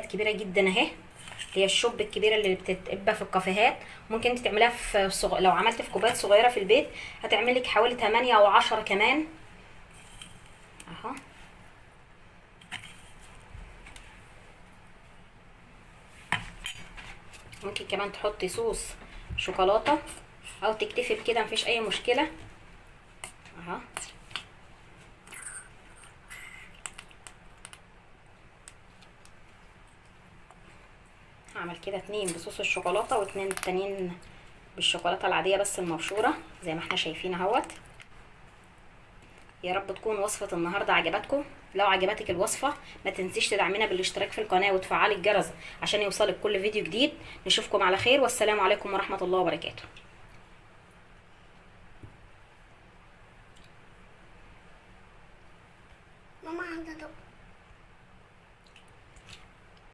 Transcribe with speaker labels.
Speaker 1: كوبايات كبيره جدا اهي. هي الشوب الكبيره اللي بتتقبى في الكافيهات، ممكن انت تعمليها في لو عملت في كوبايات صغيره في البيت هتعملك حوالي 8 او 10 كمان اهو. ممكن كمان تحطي صوص شوكولاته او تكتفي بكده، مفيش اي مشكله اهو. هعمل كده 2 بصوص الشوكولاته و2 التانيين بالشوكولاته العاديه بس المبشوره زي ما احنا شايفين اهوت. يا رب تكون وصفه النهارده عجبتكم. لو عجبتك الوصفه ما تنسيش تدعمينا بالاشتراك في القناه وتفعلي الجرس عشان يوصلك كل فيديو جديد. نشوفكم على خير، والسلام عليكم ورحمه الله وبركاته.
Speaker 2: ماما عندها